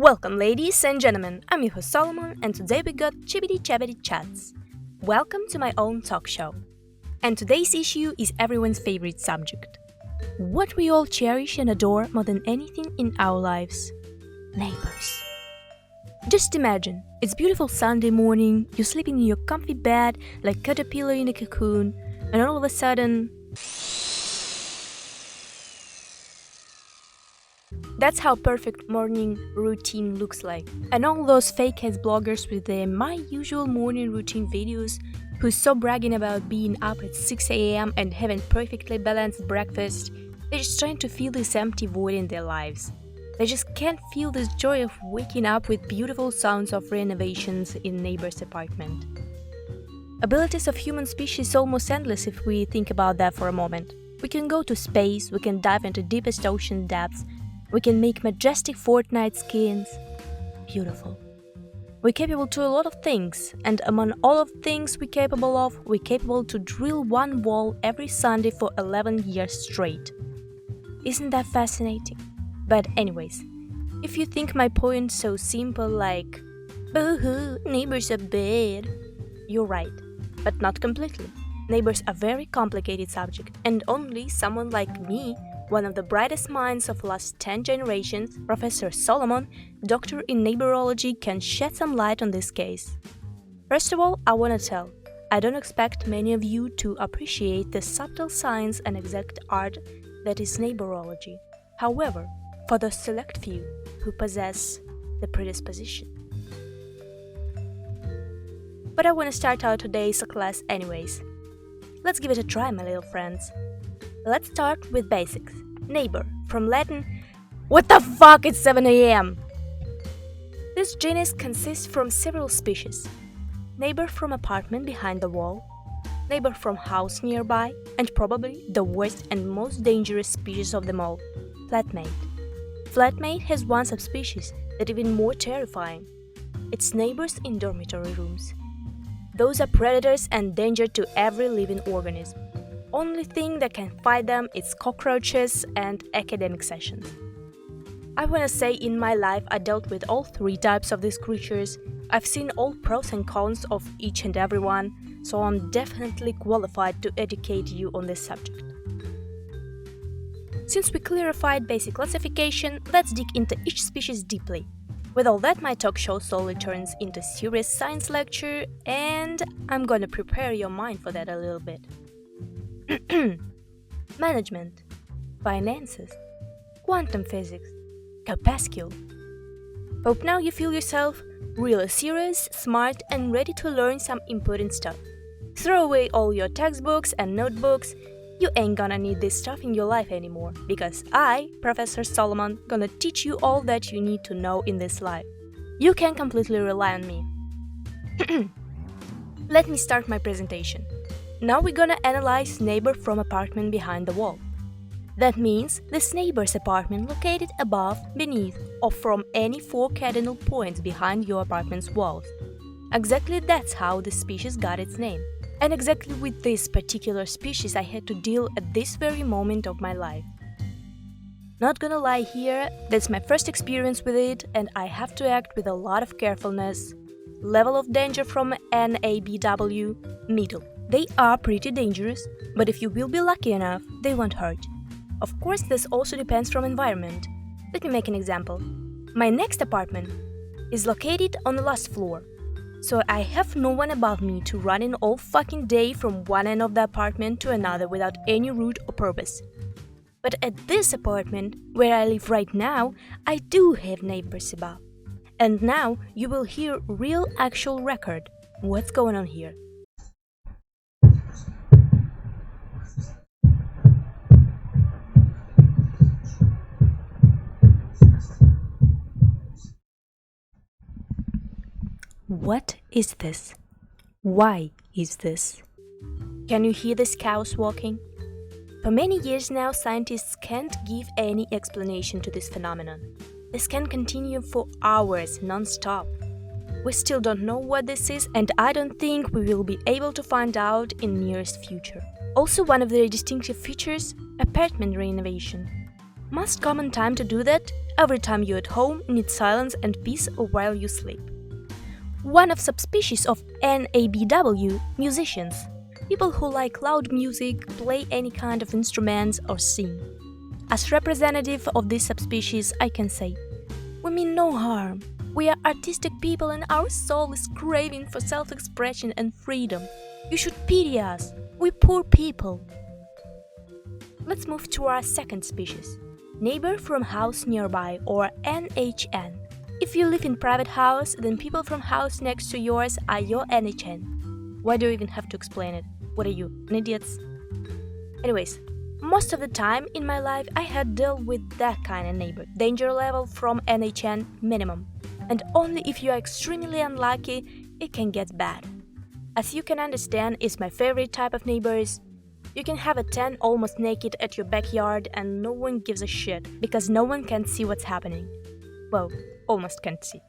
Welcome, ladies and gentlemen. I'm your host Solomon, and today we got chibbity chabbity chats. Welcome to my own talk show. And today's issue is everyone's favorite subject. What we all cherish and adore more than anything in our lives. Neighbors. Just imagine, it's beautiful Sunday morning, you're sleeping in your comfy bed like caterpillar in a cocoon, and all of a sudden... That's how perfect morning routine looks like. And all those fake-ass bloggers with their My Usual Morning Routine videos who's so bragging about being up at 6 a.m. and having perfectly balanced breakfast, they're just trying to fill this empty void in their lives. They just can't feel this joy of waking up with beautiful sounds of renovations in neighbor's apartment. Abilities of human species almost endless if we think about that for a moment. We can go to space, we can dive into deepest ocean depths, we can make majestic Fortnite skins. Beautiful. We're capable to a lot of things, and among all of things we're capable to drill one wall every Sunday for 11 years straight. Isn't that fascinating? But anyways, if you think my point so simple like, boo-hoo, neighbors are bad, you're right, but not completely. Neighbors are a very complicated subject, and only someone like me, one of the brightest minds of last 10 generations, Professor Solomon, doctor in neighborology, can shed some light on this case. First of all, I want to tell, I don't expect many of you to appreciate the subtle science and exact art that is neighborology. However, for the select few who possess the predisposition. But I want to start out today's class anyways. Let's give it a try, my little friends. Let's start with basics. Neighbor, from Latin, what the fuck, it's 7 a.m. This genus consists from several species. Neighbor from apartment behind the wall, neighbor from house nearby, and probably the worst and most dangerous species of them all, flatmate. Flatmate has one subspecies that is even more terrifying. It's neighbors in dormitory rooms. Those are predators and danger to every living organism. Only thing that can fight them is cockroaches and academic sessions. I wanna say in my life I dealt with all three types of these creatures. I've seen all pros and cons of each and every one, so I'm definitely qualified to educate you on this subject. Since we clarified basic classification, let's dig into each species deeply. With all that, my talk show slowly turns into serious science lecture, and I'm gonna prepare your mind for that a little bit. Management, finances, quantum physics, Pascal. Hope now you feel yourself really serious, smart, and ready to learn some important stuff. Throw away all your textbooks and notebooks. You ain't gonna need this stuff in your life anymore, because I, Professor Solomon, gonna teach you all that you need to know in this life. You can completely rely on me. Let me start my presentation. Now we're gonna analyze neighbor from apartment behind the wall. That means this neighbor's apartment located above, beneath, or from any four cardinal points behind your apartment's walls. Exactly that's how this species got its name. And exactly with this particular species I had to deal at this very moment of my life. Not gonna lie here, that's my first experience with it, and I have to act with a lot of carefulness. Level of danger from NABW, middle. They are pretty dangerous, but if you will be lucky enough, they won't hurt. Of course, this also depends from environment. Let me make an example. My next apartment is located on the last floor, so I have no one above me to run in all fucking day from one end of the apartment to another without any route or purpose. But at this apartment, where I live right now, I do have neighbors above. And now you will hear real actual record. What's going on here? What is this? Why is this? Can you hear these cows walking? For many years now, scientists can't give any explanation to this phenomenon. This can continue for hours non-stop. We still don't know what this is, and I don't think we will be able to find out in nearest future. Also, one of their distinctive features, apartment renovation. Most common time to do that, every time you're at home, need silence and peace or while you sleep. One of subspecies of NABW, musicians. People who like loud music, play any kind of instruments or sing. As representative of this subspecies, I can say, we mean no harm. We are artistic people and our soul is craving for self-expression and freedom. You should pity us. We poor people. Let's move to our second species. Neighbor from house nearby, or NHN. If you live in private house, then people from house next to yours are your NHN. Why do you even have to explain it? What are you, an idiot? Anyways, most of the time in my life I had dealt with that kind of neighbor. Danger level from NHN minimum. And only if you are extremely unlucky, it can get bad. As you can understand, it's my favorite type of neighbors. You can have a 10 almost naked at your backyard and no one gives a shit, because no one can see what's happening. Well, almost can't see.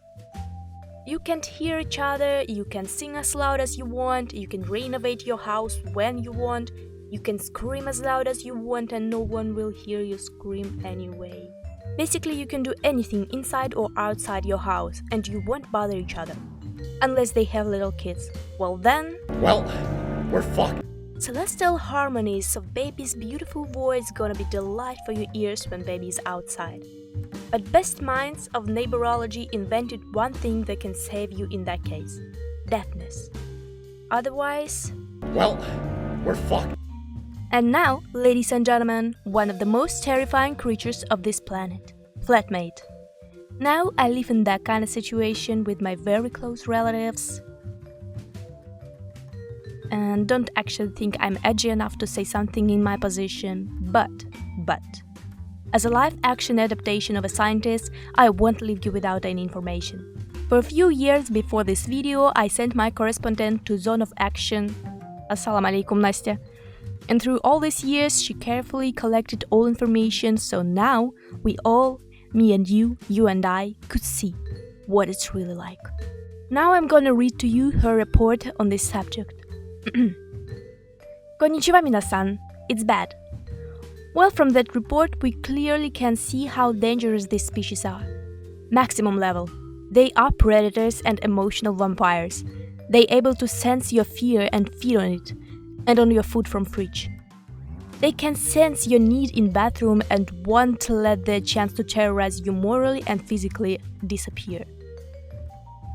You can't hear each other, you can sing as loud as you want, you can renovate your house when you want, you can scream as loud as you want and no one will hear you scream anyway. Basically, you can do anything inside or outside your house and you won't bother each other. Unless they have little kids. Well then... Well, we're fucked. Celestial harmonies of baby's beautiful voice gonna be delight for your ears when baby is outside. But best minds of neighborology invented one thing that can save you in that case. Deafness. Otherwise... Well, we're fucked. And now, ladies and gentlemen, one of the most terrifying creatures of this planet. Flatmate. Now I live in that kind of situation with my very close relatives. And don't actually think I'm edgy enough to say something in my position, but, as a live-action adaptation of a scientist, I won't leave you without any information. For a few years before this video, I sent my correspondent to Zone of Action. Assalamu alaikum, Nastya. And through all these years, she carefully collected all information, so now we all, me and you and I, could see what it's really like. Now I'm gonna read to you her report on this subject. Konnichiwa minasan, it's bad. Well, from that report we clearly can see how dangerous these species are. Maximum level. They are predators and emotional vampires. They able to sense your fear and feed on it, and on your food from fridge. They can sense your need in bathroom and want to let their chance to terrorize you morally and physically disappear.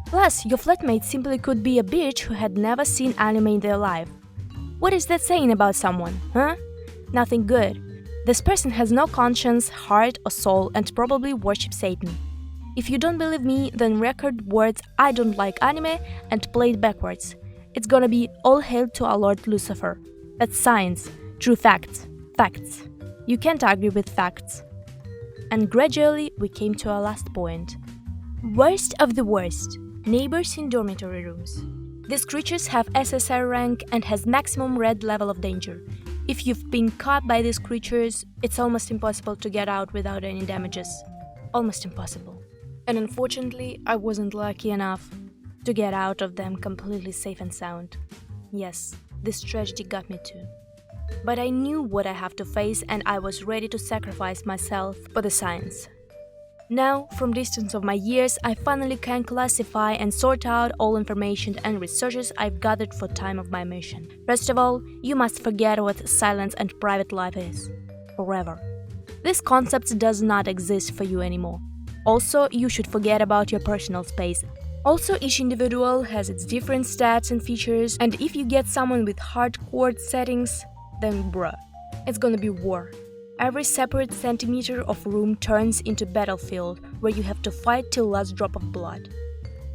Plus, your flatmate simply could be a bitch who had never seen anime in their life. What is that saying about someone, huh? Nothing good. This person has no conscience, heart or soul and probably worships Satan. If you don't believe me, then record words I don't like anime and play it backwards. It's gonna be all hail to our Lord Lucifer. That's science, true facts, facts. You can't argue with facts. And gradually we came to our last point. Worst of the worst. Neighbors in dormitory rooms. These creatures have SSR rank and has maximum red level of danger. If you've been caught by these creatures, it's almost impossible to get out without any damages. Almost impossible. And unfortunately, I wasn't lucky enough to get out of them completely safe and sound. Yes, this tragedy got me too. But I knew what I have to face and I was ready to sacrifice myself for the science. Now, from distance of my years, I finally can classify and sort out all information and researches I've gathered for time of my mission. First of all, you must forget what silence and private life is. Forever. This concept does not exist for you anymore. Also, you should forget about your personal space. Also, each individual has its different stats and features, and if you get someone with hardcore settings, then bruh, it's gonna be war. Every separate centimeter of room turns into battlefield where you have to fight till last drop of blood.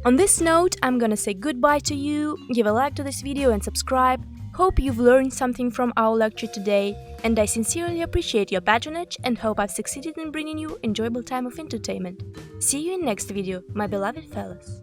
On this note, I'm gonna say goodbye to you, give a like to this video and subscribe. Hope you've learned something from our lecture today, and I sincerely appreciate your patronage and hope I've succeeded in bringing you enjoyable time of entertainment. See you in next video, my beloved fellas.